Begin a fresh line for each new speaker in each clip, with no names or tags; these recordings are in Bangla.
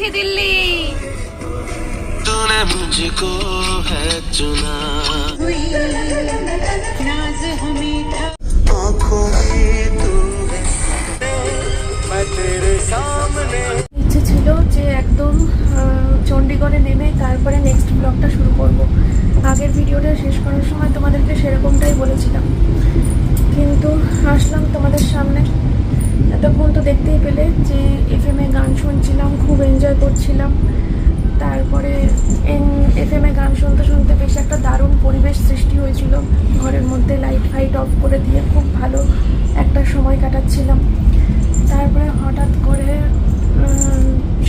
গেছি দিল্লি।
तूने मुझको है चुना आँखों में तू मैं तेरे सामने।
ইচ্ছে ছিল যে একদম চণ্ডীগড়ে নেমে তারপরে নেক্সট ব্লগটা শুরু করব। আগের ভিডিওটা শেষ করার সময় তোমাদেরকে সেরকমটাই বলেছিলাম, কিন্তু আসলাম তোমাদের সামনে। এতক্ষণ তো দেখতেই পেলে যে এফএমে গান শুনছিলাম, খুব এনজয় করছিলাম। তারপরে এফএমে গান শুনতে শুনতে বেশ একটা দারুণ পরিবেশ সৃষ্টি হয়েছিল। ঘরের মধ্যে লাইট ফাইট অফ করে দিয়ে খুব ভালো একটা সময় কাটাচ্ছিলাম। তারপরে হঠাৎ করে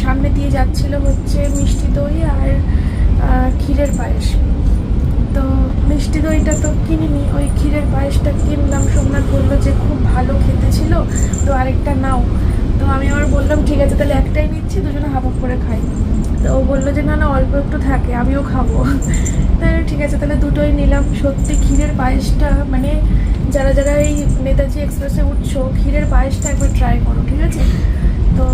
সামনে দিয়ে যাচ্ছিল হচ্ছে মিষ্টি দই আর ক্ষীরের পায়েস। তো মিষ্টি দইটা তো কিনিনি, ওই ক্ষীরের পায়েসটা কিনলাম। সোমনাথ বললো যে খুব ভালো খেতে ছিল, তো আরেকটা নাও। তো আমি আবার বললাম ঠিক আছে তাহলে একটাই নিচ্ছি, দুজনে হাফ হাফ করে খাই। তো ও বললো যে না না অল্প একটু থাকে, আমিও খাবো। তাহলে ঠিক আছে তাহলে দুটোই নিলাম। সত্যি ক্ষীরের পায়েসটা মানে যারা যারা এই নেতাজি এক্সপ্রেসে উঠছো, ক্ষীরের পায়েসটা একবার ট্রাই করো, ঠিক আছে? তো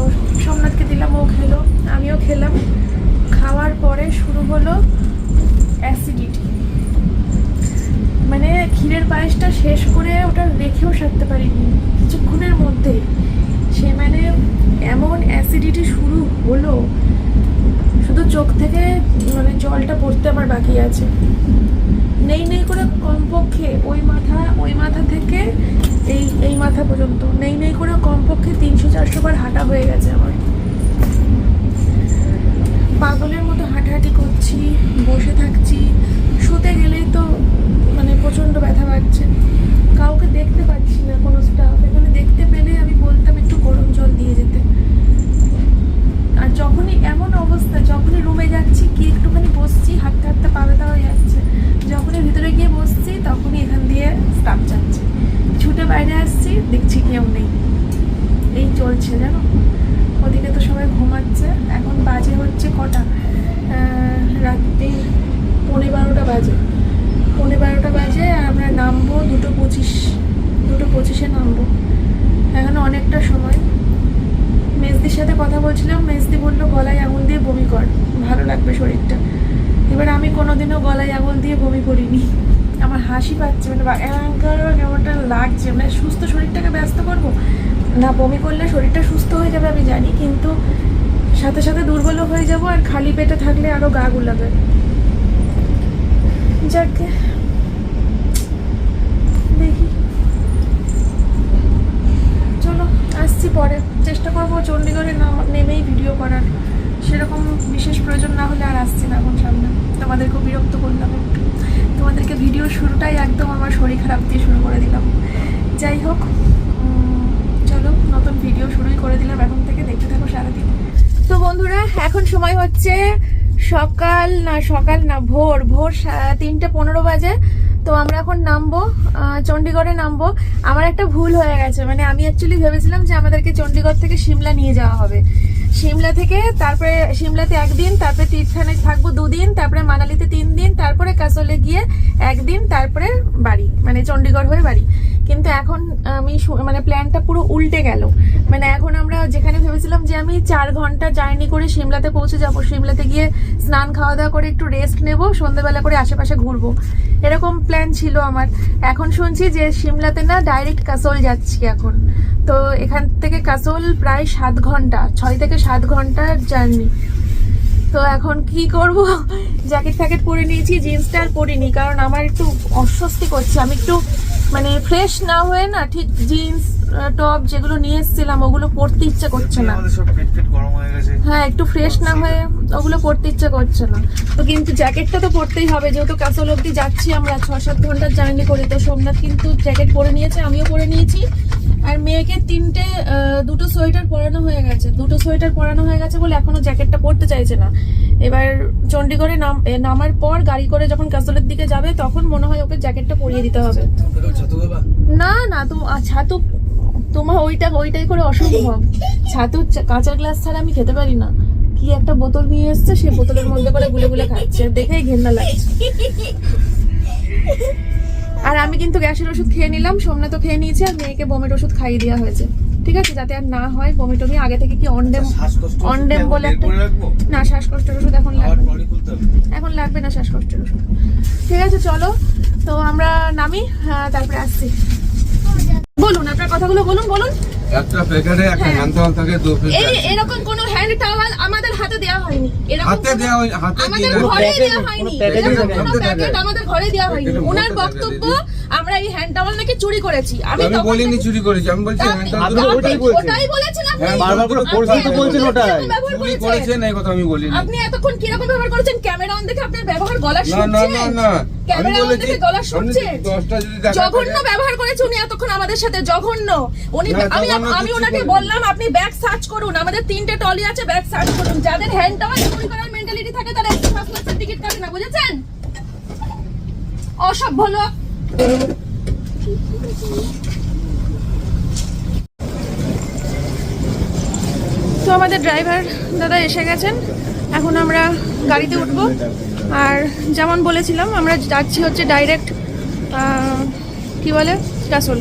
সোমনাথকে দিলাম, ও খেলো, আমিও খেলাম। খাওয়ার পরে শুরু হলো অ্যাসিডিটি। মানে ক্ষীরের পায়েসটা শেষ করে ওটা রেখেও সারতে পারিনি কিছুক্ষণের মধ্যে। সে মানে এমন অ্যাসিডিটি শুরু হলো, শুধু চোখ থেকে মানে জলটা পড়তে আমার বাকি আছে। নেই নেই করে কমপক্ষে ওই মাথা থেকে এই মাথা পর্যন্ত নেই নেই করে কমপক্ষে 300-400 বার হাঁটা হয়ে গেছে আমার। পাগলের মতো হাঁটাহাঁটি করছি, বসে থাকছি, শুতে গেলেই তো মানে প্রচণ্ড ব্যথা পাচ্ছে। কাউকে দেখতে পাচ্ছি না, কোনো স্টাফ এখানে দেখতে পেলে আমি বলতাম একটু গরম জল দিয়ে যেতে। আর যখনই এমন অবস্থা, যখনই রুমে যাচ্ছি কি একটুখানি বসছি, হাঁটতে হাঁটতে পা ব্যথা হয়ে যাচ্ছে। যখনই ভিতরে গিয়ে বসছি তখনই এখান দিয়ে স্টাফ যাচ্ছে। ছুটে বাইরে আসছি, দেখছি কেউ নেই। এই চলছে জানো। ওদিকে তো সবাই ঘুমাচ্ছে। এখন বাজে হচ্ছে কটা, রাত্রি 12:15 বাজে। 12:15 বাজে আর আমরা নামবো 2:25-2:25-এ নামবো। এখন অনেকটা সময়। মেজদির সাথে কথা বলছিলাম, মেজদি বললো গলায় আঙুল দিয়ে বমি কর, ভালো লাগবে শরীরটা। এবার আমি কোনোদিনও গলায় আঙুল দিয়ে বমি করিনি। আমার হাসি পাচ্ছে, মানে কেমনটা লাগছে। মানে সুস্থ শরীরটাকে ব্যস্ত করবো না, বমি করলে শরীরটা সুস্থ হয়ে যাবে আমি জানি, কিন্তু সাথে সাথে দুর্বলও হয়ে যাবো। আর খালি পেটে থাকলে আরো গা গুলাবে। যাকে দেখি, চলো আসছি পরে। চেষ্টা করবো চণ্ডীগড়ে নেমেই ভিডিও করার। সেরকম বিশেষ প্রয়োজন না হলে আর আসছি না এখন সামনে। তোমাদেরকেও বিরক্ত করলাম একটু। তোমাদেরকে ভিডিও শুরুটাই একদম আমার শরীর খারাপ দিয়ে শুরু করে দিলাম। যাই হোক, চলো নতুন ভিডিও শুরুই করে দিলাম এখন থেকে, দেখতে থাকো সারাদিন। তো বন্ধুরা এখন সময় হচ্ছে সকাল না ভোর 3:15 বাজে। তো আমরা এখন নামবো, চণ্ডীগড়ে নামবো। আমার একটা ভুল হয়ে গেছে, মানে আমি অ্যাকচুয়ালি ভেবেছিলাম যে আমাদেরকে চণ্ডীগড় থেকে সিমলা নিয়ে যাওয়া হবে। সিমলা থেকে তারপরে সিমলাতে একদিন, তারপরে তীর্থানে থাকবো 2 দিন, তারপরে মানালিতে 3 দিন, তারপরে কাসলে গিয়ে 1 দিন, তারপরে বাড়ি, মানে চণ্ডীগড় হয়ে বাড়ি। কিন্তু এখন আমি মানে প্ল্যানটা পুরো উল্টে গেল। মানে এখন আমরা যেখানে ভেবেছিলাম যে আমি 4 ঘন্টা জার্নি করে সিমলাতে পৌঁছে যাবো, সিমলাতে গিয়ে স্নান খাওয়া দাওয়া করে একটু রেস্ট নেবো, সন্ধ্যেবেলা করে আশেপাশে ঘুরবো, এরকম প্ল্যান ছিল আমার। এখন শুনছি যে সিমলাতে না ডাইরেক্ট কাসল যাচ্ছি এখন। তো এখান থেকে কাসল প্রায় 7 ঘন্টা, 6 থেকে 7 ঘন্টার জার্নি। তো এখন কি করব, জ্যাকেট ফ্যাকেট পরে নিয়েছি, জিন্সটা আর পরিনি, কারণ আমার একটু অস্বস্তি করছে। আমি একটু মানে ফ্রেশ না হয়ে না ঠিক জিন্স টপ যেগুলো নিয়ে এসেছিলাম ওগুলো পরতে ইচ্ছে করছে না। হ্যাঁ, একটু ফ্রেশ না হয়ে ওগুলো পরতে ইচ্ছে করছে না। তো কিন্তু জ্যাকেটটা তো পরতেই হবে, যেহেতু কাসল অব্দি যাচ্ছি আমরা, 6-7 ঘন্টার জার্নি করি। তো সোমনাথ কিন্তু জ্যাকেট পরে নিয়েছে, আমিও পরে নিয়েছি। আর মেয়েকে 2টো সোয়েটার পরানো হয়ে গেছে। 2টো সোয়েটার পরানো হয়ে গেছে বলে এখনো জ্যাকেটটা পরতে চাইছে না। এবার চণ্ডীগড়ে নামার পর গাড়ি করে যখন কাসলের দিকে যাবে তখন মনে হয় ওকে জ্যাকেটটা পরিয়ে দিতে হবে। না না, ছাতু তোমার ওইটাই করে অসম্ভব। ছাতুর কাঁচা গ্লাস ছাড়া আমি খেতে পারি না। কি একটা বোতল নিয়ে এসছে, সেই বোতলের মধ্যে করে গুলে গুলে খাচ্ছে, দেখেই ঘেন্না লাগছে। আর আমি কিন্তু গ্যাসের ওষুধ খেয়ে নিলাম, সোমনাথও খেয়ে নিয়েছে, আর মেয়েকে বমির ওষুধ খাইয়ে দেওয়া হয়েছে। ঠিক আছে, যাতে আর না হয় বমি টমি। আগে থেকে কি অনডেম বলে একটা, না শ্বাসকষ্টের ওষুধ এখন লাগবে না। এখন লাগবে না শ্বাসকষ্টের ওষুধ। ঠিক আছে চলো, তো আমরা নামি, তারপরে আসছি। বলুন আপনার কথাগুলো, বলুন।
একটা প্যাকেটে একটা হ্যান্ড টাওয়াল থাকে, দু
এই এরকম কোনো হ্যান্ড টাওয়াল আমাদের হাতে দেওয়া হয়নি, এরকম
হাতে দেওয়া হয়, হাতে
আমাদের
দিয়ে
ঘরে দেওয়া হয়নি, এরকম কোনো
প্যাকেটে
প্যাকেট আমাদের ঘরে দেওয়া হয়নি। ওনার বক্তব্য আমরা এই হ্যান্ড টাওয়াল নাকি চুরি করেছি।
আমি বলিনি চুরি করেছি, আমি বলছি হ্যান্ড টাওয়াল
ওটাই বলেছেন আপনি।
বারবার করে ফোর্স তো বলছেন ওটাই
চুরি করেছেন, এই কথা আমি বলিনি।
আপনি এতক্ষণ কি রকম ব্যবহার করেছেন? ক্যামেরা অন দেখে আপনার ব্যবহার গলা
না
শুনছে?
না না না, আমি
ক্যামেরা অন
বলেছি
দেখে গলা শুনছে?
10টা যদি দেখা
জঘন্য ব্যবহার করেছে উনি এতক্ষণ আমাদের সাথে, জঘন্য। উনি
না,
আমি
জঘন্য
আমি
কিছু
ওনাকে
বলিনি।
বললাম আপনি ব্যাগ সার্চ করুন, আমাদের 3টে টলি আছে, ব্যাগ সার্চ করুন। যাদের হ্যান্ড টাওয়াল চুরি করার মেন্টালিটি থাকে তারা একটা ফার্স্ট ক্লাসের টিকিট কাটে না, বুঝেছেন? অসভ্য লোক। তো আমাদের ড্রাইভার দাদা এসে গেছেন, এখন আমরা গাড়িতে উঠবো। আর যেমন বলেছিলাম আমরা যাচ্ছি হচ্ছে ডাইরেক্ট কি বলে কাসল।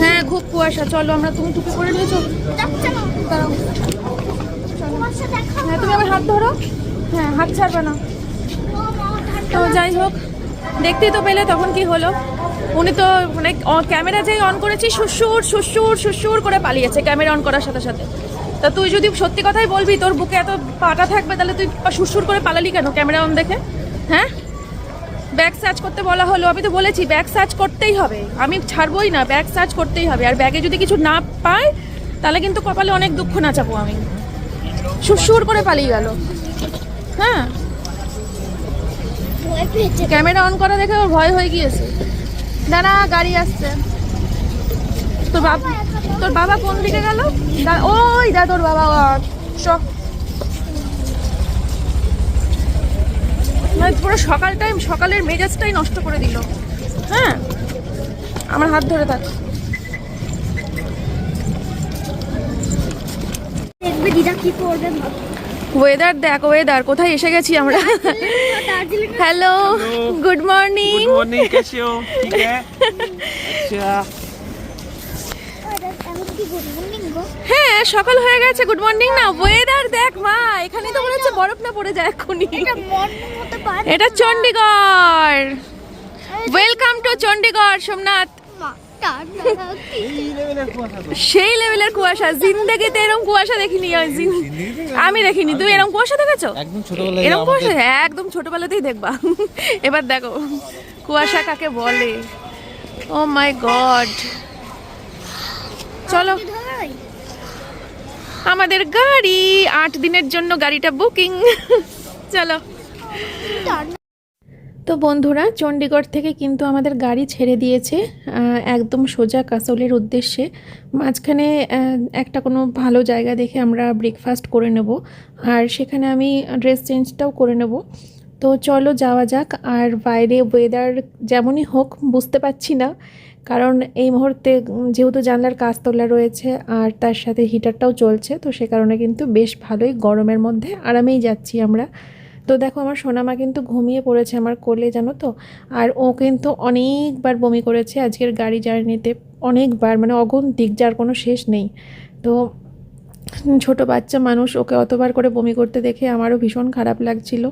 হ্যাঁ খুব কুয়াশা, চলো আমরা, তুমি টুপি পরে নিয়েছো, দাঁড়াও। হ্যাঁ তুমি আমার হাত ধরো, হ্যাঁ হাত ছাড়বে না। তো যাই হোক, দেখতেই তো পেলে তখন কি হলো। উনি তো মানে ক্যামেরা যেই অন করেছি সুসুর করে পালিয়েছে ক্যামেরা অন করার সাথে সাথে। তা তুই যদি সত্যি কথাই বলবি, তোর বুকে এত পাটা থাকবে, তাহলে তুই সুসুর করে পালালি কেন ক্যামেরা অন দেখে? হ্যাঁ, ব্যাগ সার্চ করতে বলা হলো, আমি তো বলেছি ব্যাগ সার্চ করতেই হবে, আমি ছাড়বই না, ব্যাগ সার্চ করতেই হবে। আর ব্যাগে যদি কিছু না পাই তাহলে কিন্তু কপালে অনেক দুঃখ নাচাবো আমি। সুসুর করে পালিয়ে গেল। হ্যাঁ, ক্যামেরা অন করা দেখে ওর ভয় হয়ে গিয়েছে। দাঁড়া, গাড়ি আসছে। তোর বাবা কোন দিকে গেল? ওই দা তোর বাবা, মানে পুরো সকালের মেজাজটাই নষ্ট করে দিল। হ্যাঁ, আমার হাত ধরে থাক। ওয়েদার দেখ, ওয়েদার কোথায় এসে গেছি আমরা। Hello, good morning.
Good morning, कैसे हो? ठीक है। अच्छा,
হ্যাঁ সকাল হয়ে গেছে, গুড মর্নিং না। ওয়েদার দেখ মা, এখানে তো মনে হচ্ছে বরফ না পড়ে যায় এক্ষুনি। এটা চণ্ডীগড়। Welcome to Chandigarh Somnath. সেই লেভেলের কুয়াশা, জিন্দেগিতে এরকম কুয়াশা দেখিনি আমি, দেখিনি। তুমি এরকম কুয়াশা দেখেছো?
একদম ছোটবেলায়
এরকম কুয়াশা একদম ছোটবেলাতেই দেখবা। এবার দেখো কুয়াশা কাকে বলে। ও মাই গড, চলো। আমাদের গাড়ি 8 দিনের জন্য, গাড়িটা বুকিং। চলো। তো বন্ধুরা, চণ্ডীগড় থেকে কিন্তু আমাদের গাড়ি ছেড়ে দিয়েছে একদম সোজা কাসলের উদ্দেশ্যে। মাঝখানে একটা কোনো ভালো জায়গা দেখে আমরা ব্রেকফাস্ট করে নেব, আর সেখানে আমি ড্রেস চেঞ্জটাও করে নেব। তো চলো যাওয়া যাক। আর বাইরে ওয়েদার যেমনই হোক বুঝতে পারছি না, কারণ এই মুহূর্তে যেহেতু জানলার কাচ তোলা রয়েছে আর তার সাথে হিটারটাও চলছে, তো সে কারণে কিন্তু বেশ ভালোই গরমের মধ্যে আরামেই যাচ্ছি আমরা। তো দেখো আমার সোনামা কিন্তু ঘুমিয়ে পড়েছে আমার কোলে, জানো তো। আর ও কিন্তু অনেকবার বমি করেছে আজকের গাড়ি জার্নিতে, অনেকবার, মানে অগুন্তিক, যার কোনো শেষ নেই। তো ছোট বাচ্চা মানুষ, ওকে অতবার করে বমি করতে দেখে আমারও ভীষণ খারাপ লাগছিল।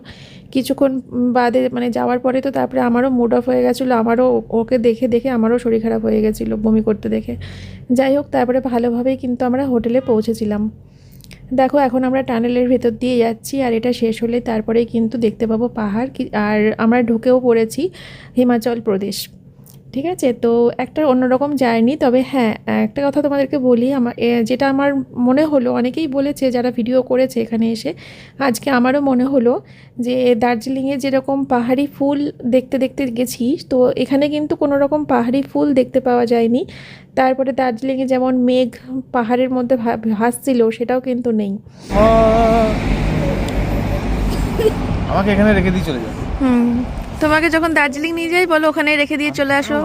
কিছুক্ষণ বাদে মানে যাওয়ার পরে তো তারপরে আমারও মুড অফ হয়ে গেছিলো, আমারও ওকে দেখে দেখে আমারও শরীর খারাপ হয়ে গেছিলো বমি করতে দেখে। যাই হোক, তারপরে ভালোভাবেই কিন্তু আমরা হোটেলে পৌঁছেছিলাম। দেখো এখন আমরা টানেলের ভেতর দিয়ে যাচ্ছি, আর এটা শেষ হলে তারপরেই কিন্তু দেখতে পাবো পাহাড়। আর আমরা ঢুকেও পড়েছি হিমাচল প্রদেশ। ঠিক আছে, তো একটা অন্যরকম জার্নি। তবে হ্যাঁ, একটা কথা তোমাদেরকে বলি, যেটা আমার মনে হলো, অনেকেই বলেছে যারা ভিডিও করেছে এখানে এসে, আজকে আমারও মনে হলো যে দার্জিলিংয়ে যেরকম পাহাড়ি ফুল দেখতে দেখতে গেছি, তো এখানে কিন্তু কোনো রকম পাহাড়ি ফুল দেখতে পাওয়া যায়নি। তারপরে দার্জিলিংয়ে যেমন মেঘ পাহাড়ের মধ্যে ভাসছিল, সেটাও কিন্তু নেই।
আমাকে এখানে রেখে দিয়ে চলে যাও।
তোমাকে যখন দার্জিলিং নিয়ে যাই বলো ওখানে রেখে দিয়ে চলে আসো।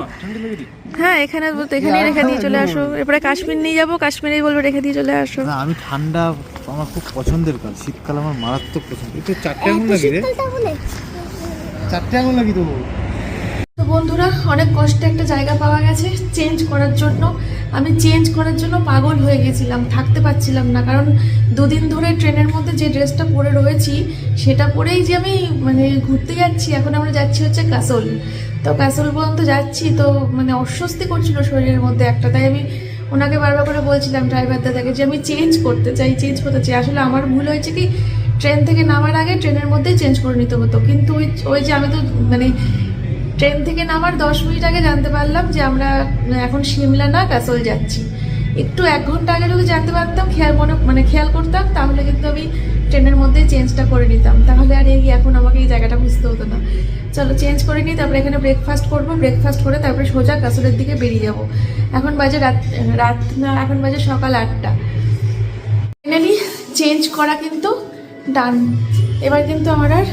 হ্যাঁ, এখানে বলতো এখানেই রেখে দিয়ে চলে আসো। এরপরে কাশ্মীর নিয়ে যাবো, কাশ্মীরেই বলবো রেখে দিয়ে চলে আসো।
না, আমি ঠান্ডা আমার খুব পছন্দের কাল, শীতকাল আমার মারাত্মক পছন্দ। এটা 4টে আঙুল লাগি রে, 4টে আঙুল লাগি তো।
তো তো বন্ধুরা, অনেক কষ্টে একটা জায়গা পাওয়া গেছে চেঞ্জ করার জন্য। আমি চেঞ্জ করার জন্য পাগল হয়ে গেছিলাম, থাকতে পারছিলাম না। কারণ দুদিন ধরে ট্রেনের মধ্যে যে ড্রেসটা পরে রয়েছি সেটা পরেই যে আমি মানে ঘুরতে যাচ্ছি। এখন আমরা যাচ্ছি হচ্ছে কাসল। তো কাসল পর্যন্ত যাচ্ছি, তো মানে অস্বস্তি করছিল শরীরের মধ্যে একটা। তাই আমি ওনাকে বারবার করে বলছিলাম ড্রাইভার দাদাকে যে আমি চেঞ্জ করতে চাই। আসলে আমার ভুল হয়েছে কি, ট্রেন থেকে নামার আগে ট্রেনের মধ্যেই চেঞ্জ করে নিতে হতো। কিন্তু ওই যে আমি তো মানে ট্রেন থেকে নামার 10 মিনিট আগে জানতে পারলাম যে আমরা এখন সিমলা না কাসল যাচ্ছি। একটু 1 ঘন্টা আগে যদি জানতে পারতাম, খেয়াল করতাম, তাহলে কিন্তু আমি ট্রেনের মধ্যেই চেঞ্জটা করে নিতাম। তাহলে আর এখন আমাকে এই জায়গাটা বুঝতে হতো না। চলো চেঞ্জ করে নিই, তারপরে এখানে ব্রেকফাস্ট করবো। ব্রেকফাস্ট করে তারপরে সোজা কাসলের দিকে বেরিয়ে যাব। এখন বাজে রাত না, এখন বাজে সকাল 8টা। ফাইনালি চেঞ্জ করা কিন্তু ডান। এবার কিন্তু আমার আর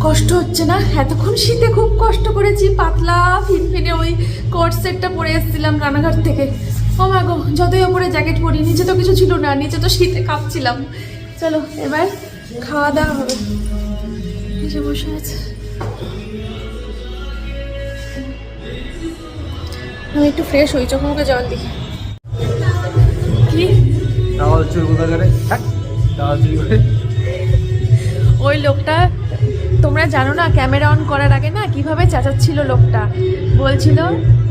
কষ্ট হচ্ছে না। এতক্ষণ শীতে খুব কষ্ট করেছি, পাতলা ফিনফিনে ওই কোট সেটটা পরে এসেছিলাম রানাঘাট থেকে। ও মা গো, যতই ওপরে জ্যাকেট পরি, নিচে তো কিছু ছিল না, নিচে তো শীতে কাঁপছিলাম। চলো এবার খাওয়া দাওয়া হবে। নিচে বসে আছে, আমি একটু ফ্রেশ হই, চোখ মুখে জল দিই। কি
টাওয়াল চুরি করে, টাওয়াল চুরি করে।
ওই লোকটা, তোমরা জানো না, ক্যামেরা অন করার আগে না কিভাবে চেঁচাচ্ছিল লোকটা। বলছিল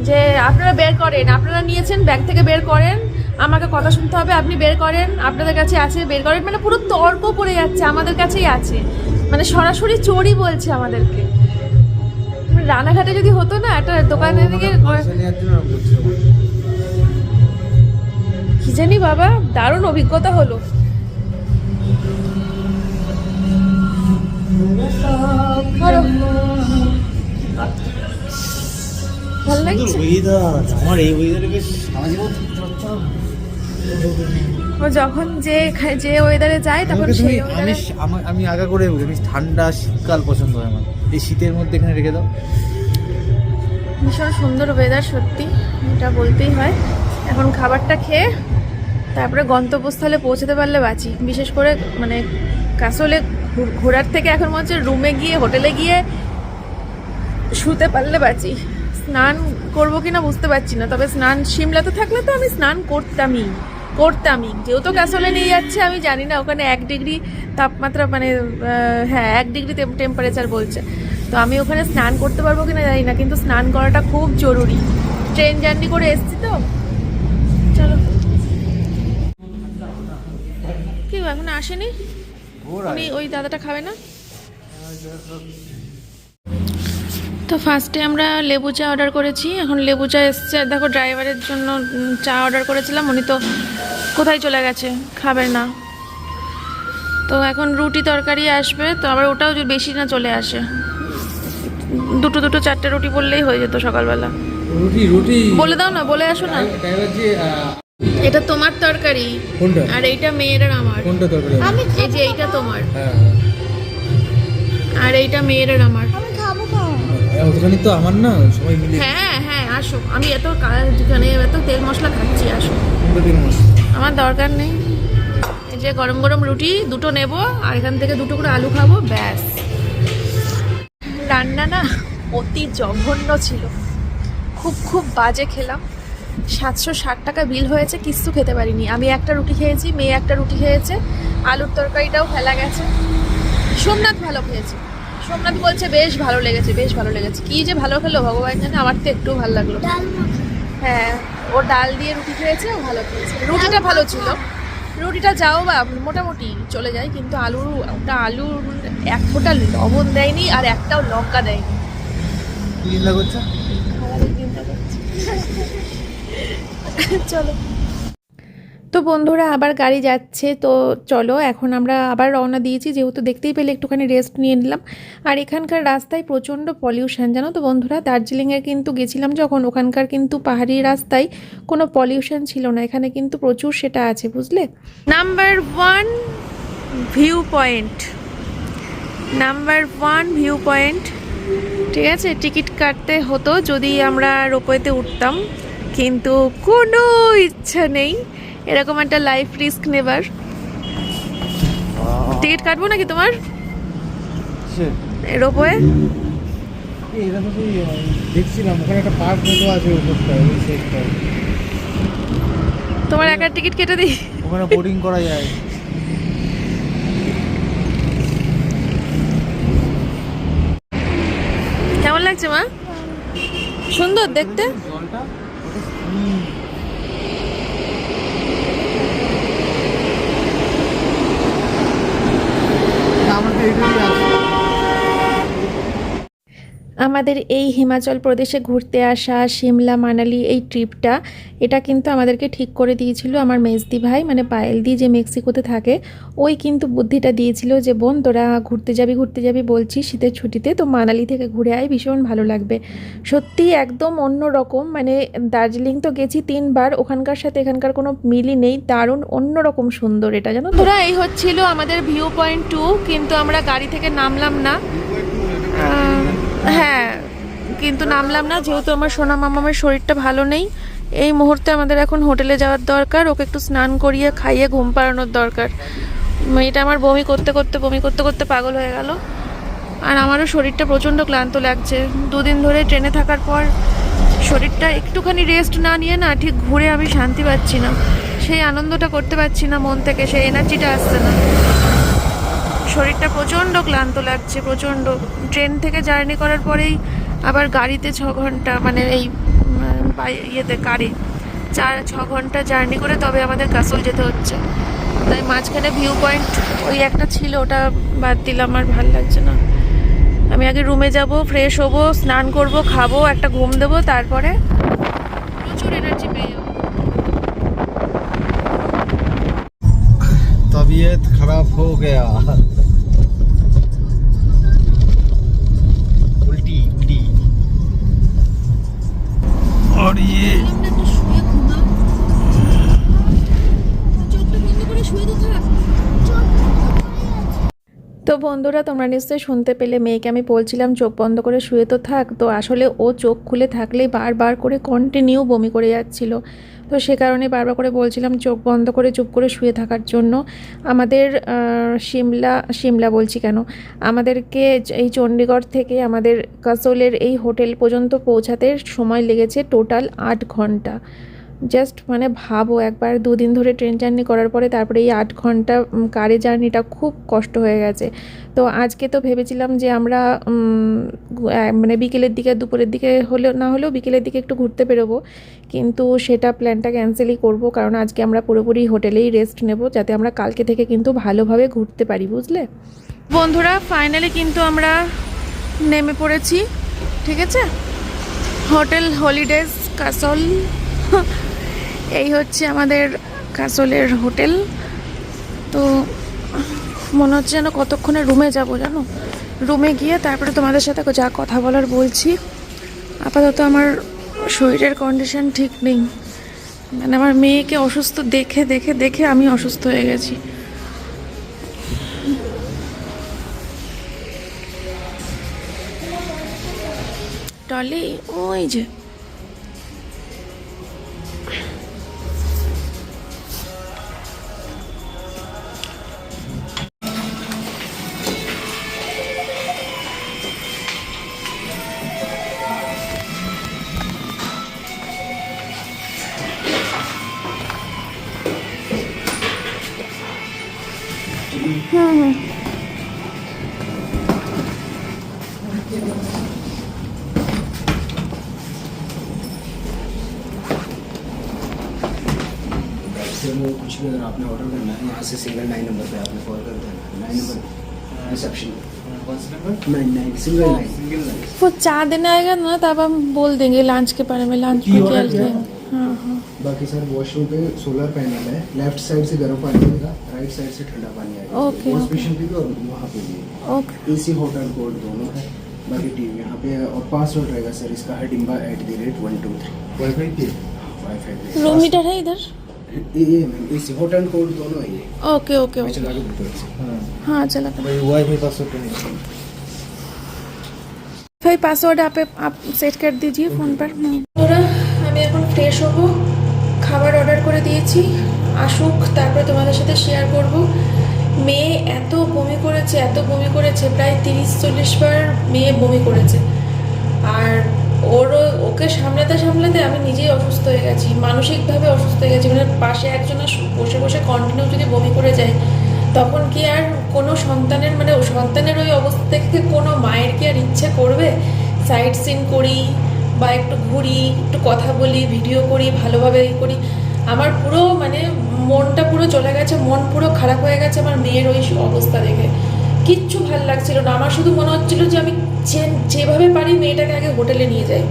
যে আপনারা বের করেন, আপনারা নিয়েছেন, ব্যাগ থেকে বের করেন, আমাকে কথা শুনতে হবে, আপনি বের করেন, আপনাদের কাছে আছে, বের করেন। মানে পুরো তর্ক পড়ে যাচ্ছে, আমাদের কাছেই আছে, মানে সরাসরি চোরই বলছে আমাদেরকে। রানাঘাটে যদি হতো না, একটা দোকানের দিকে কি জানি বাবা, দারুণ অভিজ্ঞতা হলো। ভালো লাগছে
আমার এই ওয়েদারে বেশ
ও যখন যে ওয়েদারে যায় তখন সেই weather-এ
আমি আগা করে বলি, আমি ঠান্ডা শীতকাল পছন্দ হয় আমার। এই শীতের মধ্যে এখানে রেখে দাও।
ভীষণ সুন্দর ওয়েদার সত্যি, এটা বলতেই হয়। এখন খাবারটা খেয়ে তারপরে গন্তব্যস্থলে পৌঁছতে পারলে বাঁচি। বিশেষ করে মানে কাসলে ঘোরার থেকে এখন মনে হচ্ছে রুমে গিয়ে, হোটেলে গিয়ে শুতে পারলে বাঁচি। স্নান করবো কিনা বুঝতে পারছি না, তবে স্নান সিমলাতে থাকলে তো আমি স্নান করতামই। যেহেতু কাসলে নিয়ে যাচ্ছে, আমি জানি না ওখানে 1 ডিগ্রি তাপমাত্রা, মানে হ্যাঁ 1 ডিগ্রি টেম্পারেচার বলছে। তো আমি ওখানে স্নান করতে পারবো কিনা জানি না, কিন্তু স্নান করাটা খুব জরুরি। ট্রেন জার্নি করে এসছি তো। চলো, কি এখন আসেনি উনি, ওই দাদাটা খাবে না তো। ফার্স্টে আমরা লেবু চা অর্ডার করেছি, এখন লেবু চা এসছে। দেখো ড্রাইভারের জন্য চা অর্ডার করেছিলাম, উনি তো কোথায় চলে গেছে, খাবে না। তো এখন রুটি তরকারি আসবে, তো আবার ওটাও যদি বেশি না চলে আসে, দুটো 4টে রুটি বললেই হয়ে যেত সকালবেলা।
রুটি
বলে দাও না, বলে আসো না। এটা তোমার তরকারি,
কোনটা?
আর এইটা মেয়ের আর আমার।
কোনটা তরকারি?
এই যে এইটা তোমার,
হ্যাঁ,
আর এইটা মেয়ের আর আমার।
ওখানে তো আমার না, সবাই মিলে।
হ্যাঁ হ্যাঁ, আসো। আমি এত এত তেল মশলা খাচ্ছি, আসো। আমার দরকার নেই। এই যে গরম গরম রুটি 2টো নেব, আর এখান থেকে 2 টুকরো আলু খাবো, ব্যাস। রান্না না অতি জঘন্য ছিল, খুব বাজে খেলাম। 760 টাকা বিল হয়েছে, কিচ্ছু খেতে পারিনি। আমি একটা রুটি খেয়েছি, মেয়ে একটা রুটি খেয়েছে, আলুর তরকারিটাও ফেলা গেছে। সোমনাথ ভালো খেয়েছে, সোমনাথ বলছে বেশ ভালো লেগেছে। কি যে ভালো খেলো ভগবান জানে, আমার তো একটু ভালো লাগলো। হ্যাঁ, ও ডাল দিয়ে রুটি খেয়েছে, ও ভালো খেয়েছে। রুটিটা ভালো ছিল, রুটিটা যাও বা মোটামুটি চলে যায়, কিন্তু আলুর 1 ফোঁটা লবণ দেয়নি, আর একটাও লঙ্কা দেয়নি।
চিন্তা করছো?
চলো তো বন্ধুরা, আবার গাড়ি যাচ্ছে, তো চলো এখন আমরা আবার রওনা দিয়েছি। যেহেতু দেখতেই পেলে একটুখানি রেস্ট নিয়ে নিলাম। আর এখানকার রাস্তায় প্রচণ্ড পলিউশন, জানো তো বন্ধুরা। দার্জিলিংয়ে কিন্তু গেছিলাম যখন, ওখানকার কিন্তু পাহাড়ি রাস্তায় কোনো পলিউশন ছিল না, এখানে কিন্তু প্রচুর সেটা আছে, বুঝলে। নাম্বার 1 ভিউ পয়েন্ট, ঠিক আছে। টিকিট কাটতে হতো যদি আমরা রোপওয়েতে উঠতাম, কিন্তু কোনো ইচ্ছা নেই এরকম একটা লাইফ রিস্ক নেবার। টিকিট কাটবো নাকি তোমার রোপওয়ে?
এটা তো সেই দেখছিলাম ওখানে একটা পার্ক মতো আছে উপরটা ওই সাইডটা,
তোমার একার টিকিট কেটে দিই।
ওখানে বোটিং করা যায়।
কেমন লাগছে মা? সুন্দর দেখতে।
জলটা
আমরা তো এটাই আছে।
আমাদের এই হিমাচল প্রদেশে ঘুরতে আসা সিমলা মানালি এই ট্রিপটা, এটা কিন্তু আমাদেরকে ঠিক করে দিয়েছিল আমার মেজদি ভাই, মানে পায়েলদি যে মেক্সিকোতে থাকে, ওই কিন্তু বুদ্ধিটা দিয়েছিল যে বোন তোরা ঘুরতে যাবি বলছিস শীতের ছুটিতে, তো মানালি থেকে ঘুরে আয়, ভীষণ ভালো লাগবে। সত্যি একদম অন্য রকম, মানে দার্জিলিং তো গেছি 3 বার, ওখানকার সাথে এখানকার কোনো মিলই নেই, দারুণ অন্য রকম সুন্দর এটা, জানো তোরা। এই হচ্ছিল আমাদের ভিউ পয়েন্ট 2, কিন্তু আমরা গাড়ি থেকে নামলাম না। হ্যাঁ, কিন্তু নামলাম না যেহেতু আমার সোনা মামামের শরীরটা ভালো নেই। এই মুহূর্তে আমাদের এখন হোটেলে যাওয়ার দরকার, ওকে একটু স্নান করিয়ে খাইয়ে ঘুম পাড়ানোর দরকার। মেয়েটা আমার বমি করতে করতে পাগল হয়ে গেল, আর আমারও শরীরটা প্রচণ্ড ক্লান্ত লাগছে। 2 দিন ধরে ট্রেনে থাকার পর শরীরটা একটুখানি রেস্ট না নিয়ে না ঠিক ঘুরে আমি শান্তি পাচ্ছি না, সেই আনন্দটা করতে পারছি না মন থেকে, সেই এনার্জিটা আসছে না। শরীরটা প্রচণ্ড ক্লান্ত লাগছে, প্রচণ্ড। ট্রেন থেকে জার্নি করার পরেই আবার গাড়িতে 6 ঘন্টা, মানে এই ইয়েতে কারে 4-6 ঘন্টা জার্নি করে তবে আমাদের কাসল যেতে হচ্ছে। তাই মাঝখানে ভিউ পয়েন্ট ওই একটা ছিল, ওটা বাদ দিলাম, আর ভাল লাগছে না। আমি আগে রুমে যাব, ফ্রেশ হবো, স্নান করব, খাবো, একটা ঘুম দেবো, তারপরে প্রচুর এনার্জি পেয়ে যাবো।
तबीयत खराब हो गया, उल्टी उल्टी। और ये
তো বন্ধুরা, তোমরা নিশ্চয়ই শুনতে পেলে, মেয়েকে আমি বলছিলাম চোখ বন্ধ করে শুয়ে তো থাক, তো আসলে ও চোখ খুলে থাকলেই বারবার করে কন্টিনিউ বমি করে যাচ্ছিল। তো সে কারণে বারবার করে বলছিলাম চোখ বন্ধ করে চুপ করে শুয়ে থাকার জন্য। আমাদের সিমলা বলছি কেন, আমাদেরকে এই চণ্ডীগড় থেকে আমাদের কাসলের এই হোটেল পর্যন্ত পৌঁছাতে সময় লেগেছে টোটাল 8 ঘন্টা। জাস্ট মানে ভাবো একবার, 2 দিন ধরে ট্রেন জার্নি করার পরে তারপরে এই 8 ঘন্টা কারে জার্নিটা খুব কষ্ট হয়ে গেছে। তো আজকে তো ভেবেছিলাম যে আমরা মানে বিকেলের দিকে, দুপুরের দিকে হলেও বিকেলের দিকে একটু ঘুরতে বেরোবো, কিন্তু সেটা প্ল্যানটা ক্যান্সেলই করব, কারণ আজকে আমরা পুরোপুরি হোটেলেই রেস্ট নেব, যাতে আমরা কালকে থেকে কিন্তু ভালোভাবে ঘুরতে পারি, বুঝলে বন্ধুরা। ফাইনালি কিন্তু আমরা নেমে পড়েছি, ঠিক আছে, হোটেল হলিডেজ কাসল। এই হচ্ছে আমাদের কাসলের হোটেল। তো মনে হচ্ছে যেন কতক্ষণে রুমে যাব, জানো, রুমে গিয়ে তারপরে তোমাদের সাথে যা কথা বলার বলছি। আপাতত আমার শরীরের কন্ডিশন ঠিক নেই, মানে আমার মেয়েকে অসুস্থ দেখে দেখে দেখে আমি অসুস্থ হয়ে গেছি। টলি ওই যে
वो कुछ भी अगर आपने ऑर्डर करना है यहाँ से सिंगल 9 नंबर पे आपने कॉल कर देना, 9 नंबर रिसेप्शन
कौन सा नंबर?
9 single 9
single line.
वो 4 दिन आएगा ना, तब हम बोल देंगे लंच के बारे में, लंच में क्या लेंगे। हाँ हाँ
बाकी सर वॉशरूम पे सोलर पैनल है, लेफ्ट साइड से गर्म पानी आएगा, राइट साइड से ठंडा पानी आएगा।
Okay,
wash
okay.
बेसिन पे भी और वहाँ पे भी
okay.
AC hot and cold दोनों है। बाकी टीवी यहाँ पे है और पासवर्ड रहेगा सर इसका है dimba@123
वाईफाई की
वाईफाई
रूम हीटर है इधर।
ये एसी हॉट एंड कोल्ड दोनों है ये।
ओके ओके
मैं
ओके,
चला के बताता हूँ।
हाँ चला।
भाई वाईफाई पासवर्ड नहीं है।
भाई पासवर्ड आप সেট করে दीजिए ফোন पर। ওরা আমি এখন ফ্রেশ হব, খাবার অর্ডার করে দিয়েছি, আসুক তারপরে তোমাদের সাথে শেয়ার করব। মেয়ে এত বমি করেছে প্রায় 30-40 বার মেয়ে বমি করেছে। আর ওকে সামলাতে সামলাতে আমি নিজেই অসুস্থ হয়ে গেছি, মানসিকভাবে অসুস্থ হয়ে গেছি। মানে পাশে একজনের বসে বসে কন্টিনিউ যদি বমি করে যায়, তখন কি আর কোনো সন্তানের মানে সন্তানের ওই অবস্থা থেকে কোনো মায়ের কি আর ইচ্ছে করবে সাইড সিন করি বা একটু ঘুরি, একটু কথা বলি, ভিডিও করি, ভালোভাবে করি? আমার পুরো মানে মনটা পুরো চলে গেছে, মন পুরো খারাপ হয়ে গেছে আমার মেয়ের ওই অবস্থা দেখে। কিচ্ছু ভাল লাগছিল না আমার, শুধু মনে হচ্ছিল যে আমি যেভাবে পারি মেয়েটাকে আগে হোটেলে নিয়ে যাই।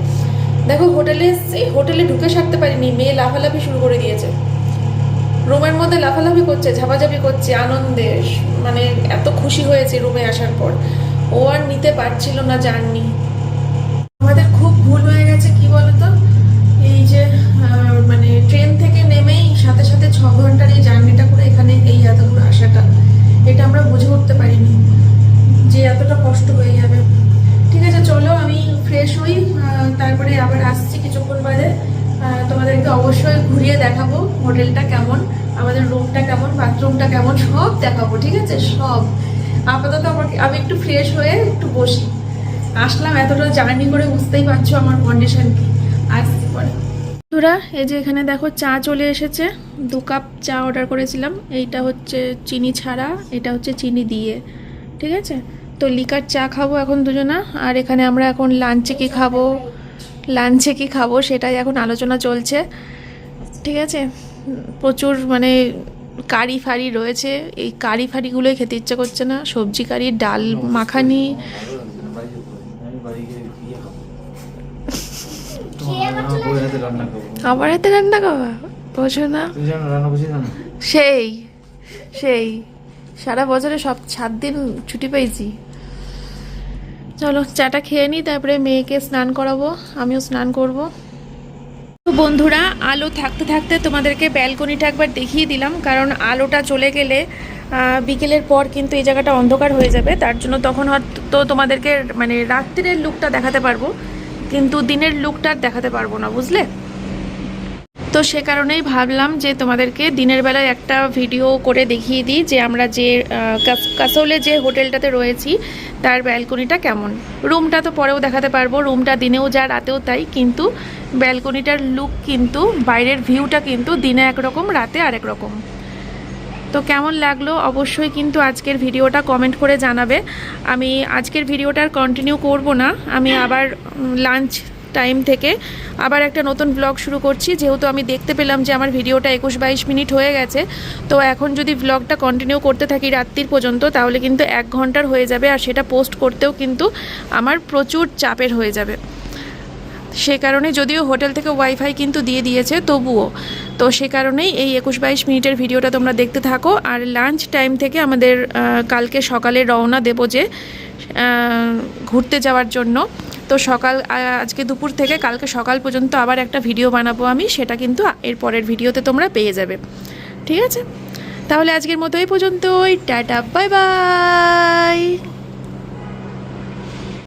দেখো হোটেলে ঢুকে সারতে পারিনি, মেয়ে লাফালাফি শুরু করে দিয়েছে, রুমের মধ্যে লাফালাফি করছে, ঝাপাঝাপি করছে আনন্দে, মানে এত খুশি হয়েছে রুমে আসার পর। ও আর নিতে পারছিল না জার্নি। আমাদের খুব ভুল হয়ে গেছে কি বলতো, এই যে মানে ট্রেন থেকে নেমেই সাথে সাথে 6 ঘন্টার এই জার্নিটা করে এখানে এই এত দূর আসাটা, এটা আমরা বুঝে উঠতে পারিনি যে এতটা কষ্ট হয়ে যাবে। ঠিক আছে, চলো আমি ফ্রেশ হই, তারপরে আবার আসছি কিছুক্ষণ বাদে। তোমাদেরকে অবশ্যই ঘুরিয়ে দেখাবো হোটেলটা কেমন, আমাদের রুমটা কেমন, বাথরুমটা কেমন, সব দেখাবো। ঠিক আছে, সব। আপাতত আমি একটু ফ্রেশ হয়ে একটু বসি। আসলাম এতটা জার্নি করে, বুঝতেই পারছো আমার কন্ডিশন কি। আসছি পরে। বন্ধুরা, এই যে এখানে দেখো চা চলে এসেছে, 2 কাপ চা অর্ডার করেছিলাম। এইটা হচ্ছে চিনি ছাড়া, এটা হচ্ছে চিনি দিয়ে। ঠিক আছে, তো লিকার চা খাবো এখন দুজনা। আর এখানে আমরা এখন লাঞ্চে কি খাবো সেটাই এখন আলোচনা চলছে। ঠিক আছে, প্রচুর মানে কারি ফারি রয়েছে, এই কারি ফারিগুলোই খেতে ইচ্ছে করছে না। সবজি কারি, ডাল মাখানি, আমার হাতে রান্না খাওয়া বোঝো না? সেই সারা বছরে সব 7 দিন ছুটি পেয়েছি। চলো চাটা খেয়ে নিই, তারপরে মেয়েকে স্নান করাবো, আমিও স্নান করব। তো বন্ধুরা, আলো থাকতে থাকতে তোমাদেরকে ব্যালকনিটা একবার দেখিয়ে দিলাম, কারণ আলোটা চলে গেলে বিকেলের পর কিন্তু এই জায়গাটা অন্ধকার হয়ে যাবে। তার জন্য তখন হয়তো তোমাদেরকে মানে রাত্রির লুকটা দেখাতে পারবো, কিন্তু দিনের লুকটা আর দেখাতে পারবো না, বুঝলে? তো সে কারণেই ভাবলাম যে তোমাদেরকে দিনের বেলায় একটা ভিডিও করে দেখিয়ে দিই যে আমরা যে কাসৌলে যে হোটেলটাতে রয়েছি তার ব্যালকনিটা কেমন। রুমটা তো পরেও দেখাতে পারবো, রুমটা দিনেও যা রাতেও তাই, কিন্তু ব্যালকনিটার লুক কিন্তু, বাইরের ভিউটা কিন্তু দিনে একরকম, রাতে আরেক রকম। তো কেমন লাগলো অবশ্যই কিন্তু আজকের ভিডিওটা কমেন্ট করে জানাবে। আমি আজকের ভিডিওটার কন্টিনিউ করব না, আমি আবার লাঞ্চ টাইম থেকে আবার একটা নতুন ব্লগ শুরু করছি। যেহেতু আমি দেখতে পেলাম যে আমার ভিডিওটা 21-22 মিনিট হয়ে গেছে, তো এখন যদি ব্লগটা কন্টিনিউ করতে থাকি রাত্রির পর্যন্ত, তাহলে কিন্তু 1 ঘন্টার হয়ে যাবে, আর সেটা পোস্ট করতেও কিন্তু আমার প্রচুর চাপের হয়ে যাবে। সে কারণে, যদিও হোটেল থেকে ওয়াইফাই কিন্তু দিয়ে দিয়েছে তবুও, তো সে কারণেই এই 21-22 মিনিটের ভিডিওটা তোমরা দেখতে থাকো। আর লাঞ্চ টাইম থেকে আমাদের কালকে সকালে রওনা দেবো যে ঘুরতে যাওয়ার জন্য। তো আজকে দুপুর থেকে কালকে সকাল পর্যন্ত আবার একটা ভিডিও বানাবো আমি, সেটা কিন্তু এর পরের ভিডিওতে তোমরা পেয়ে যাবে। ঠিক আছে, তাহলে আজকের মতো এই পর্যন্তই। Tata, bye bye.